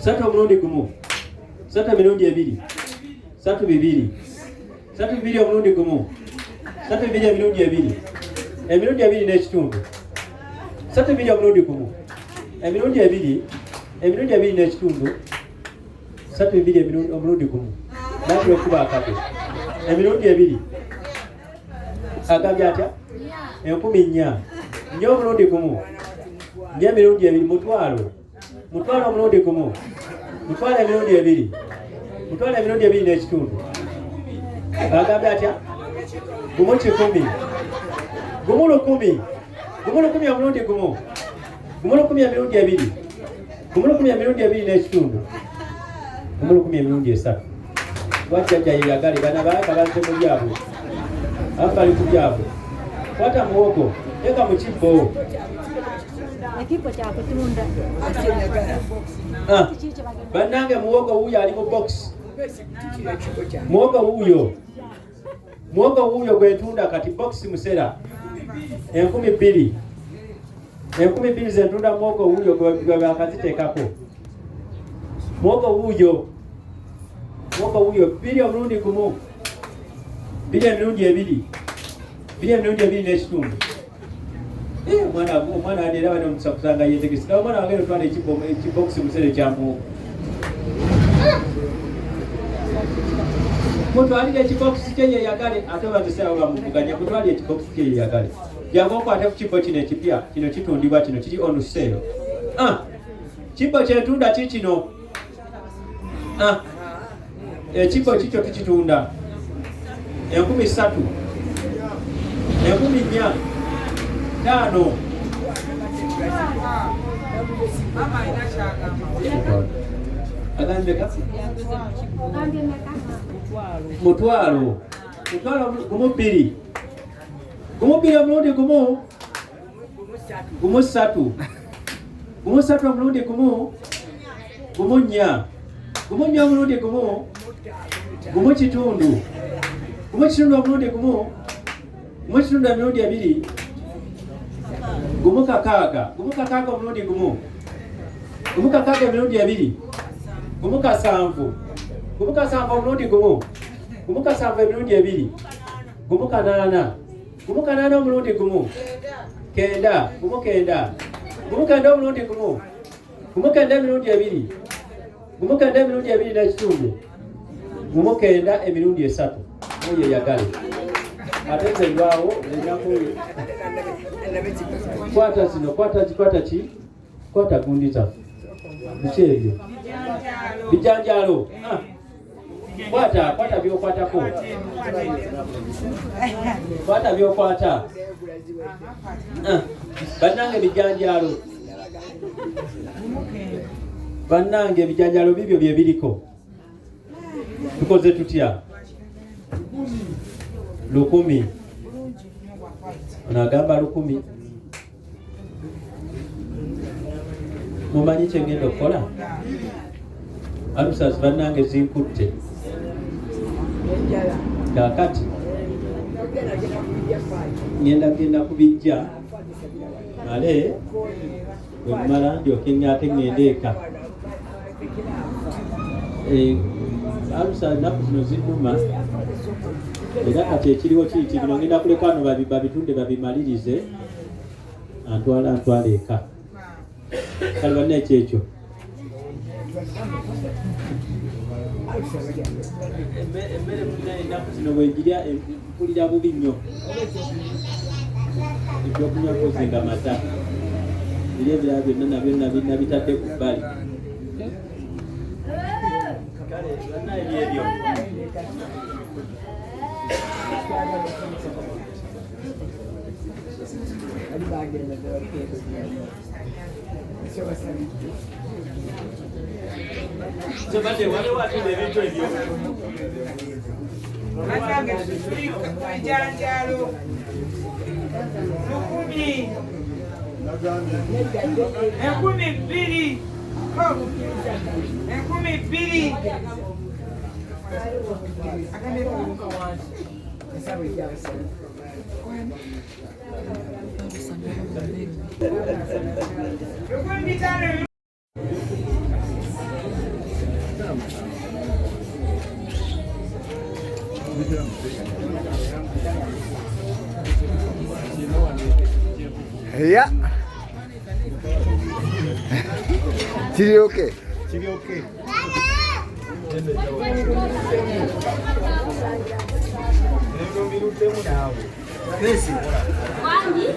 3 omulundi gumu. 3 emirundi ebiri. 3 2. 3 2 omulundi gumu. 3 2 emirundi ebiri. Emirundi ebiri n'ekitundu. 3 2 omulundi gumu. Emirundi ebiri. Emirundi ebiri n'ekitundu. 3 2 omulundi gumu. Nati okuba akape. Emirundi ebiri. Agambye atya? 14,000. Nnyo omulundi gumu. Nnyo emirundi ebiri. Mutwalo omulundi gumu. Mutwalo emirundi ebiri. Mutwalo emirundi ebiri n'ekitundu. Agambye atya? Gumu 10. Gumu 10. Gumu 10 omulundi gumu. Gumu 10 emirundi ebiri. Gumu 10 emirundi ebiri n'ekitundu. Gumu 10 emirundi 3. Wajjajja yeyagale bana baaka bazze mu byabwe. Abali ku byabwe. Kwata muwogo. Teka mu kibbo. Ekipo kya kutunda. Bannange muwogo wuuyo ali mu box. Muwogo wuuyo. Muwogo wuuyo gwentunda kati box musera. 12,000. 12,000 zentunda muwogo wuuyo gwe bakaziteekako. Muwogo wuuyo. Muwogo wuuyo 2 omulundi gumu. 2 emirundi ebiri. biri emirundi ebiri n'ekitundu. Omwana adeera bano omusa kusanga yeetegese. Omwana wange otwala ekibokisi musere kya muwogo. Mutwalire ekibokisi kye yeeyagale ate baziseawo bamuvuganya mutwalire ekibokisi kye yeeyagale. Jangu okwate ku kibbo kino ekipya kino kitundibwa kino kiri on sale. Kibbo kyentunda kikino. Ekibbo kikyo tukitunda 3,000, 4,000, 5. Agambe kasi? Mutwalo gumu bbiri. Gumu bbiri omulundi gumu. Gumu 3. Gumu 3 omulundi gumu. Gumu 4. Gumu 4 omulundi gumu. Gumu kitundu. Gumu kitundu omulundi gumu. Gumu kitundu emirundi 2. Gumu kakaaga. Gumu kakaaga omulundi gumu. Gumu kakaaga emirundi 2. Gumu kasanvu. Gumu kasanvu omulundi gumu. Gumu kasanvu emirundi 2. Gumu kanaana. Gumu kanaana omulundi gumu. 9. Gumu 9. Gumu 9 omulundi gumu. Gumu 9 emirundi 2. Gumu 9 emirundi 2 n'ekitundu. Gumu 9 emirundi 3. Oyo yagale. Ate nzengwawo ennaku kwata zino kwata ki? Kwata gundi zaffe. Biki ebyo? Bijanjaalo. Kwata byokwatako. Kwata byokwata. Bannange bijanjaalo. Bannange bijanjaalo bibyo bye biriko. Tukoze tutya? 10,000. Onagamba 10,000. Mumanyi kye ngenda okukola? Alusas bannange zinkutte. Kaakati ngenda kubijja ale bwemala ndyoke ate ngende eka. Alusas naku zino zinnuma era kati ekiriwo kiyiti bino ngenda kuleka wano babitunde babimalirize antwala eka. Kale banne ekyo emmere ennaku zino bwegirya mpulira bubi nnyo. Ebyokunywa kozenga mata biri ebirala byonna nabitadde ku bbali. Kale bannaye ebyo Sebade waliwo atunda ebintu ebyo. Atange tuli kujanjalo 10,000. 12,000. 12,000. Akane kuruka wansi. Esabu ya sana. Yeah. Kiri okay. Ndio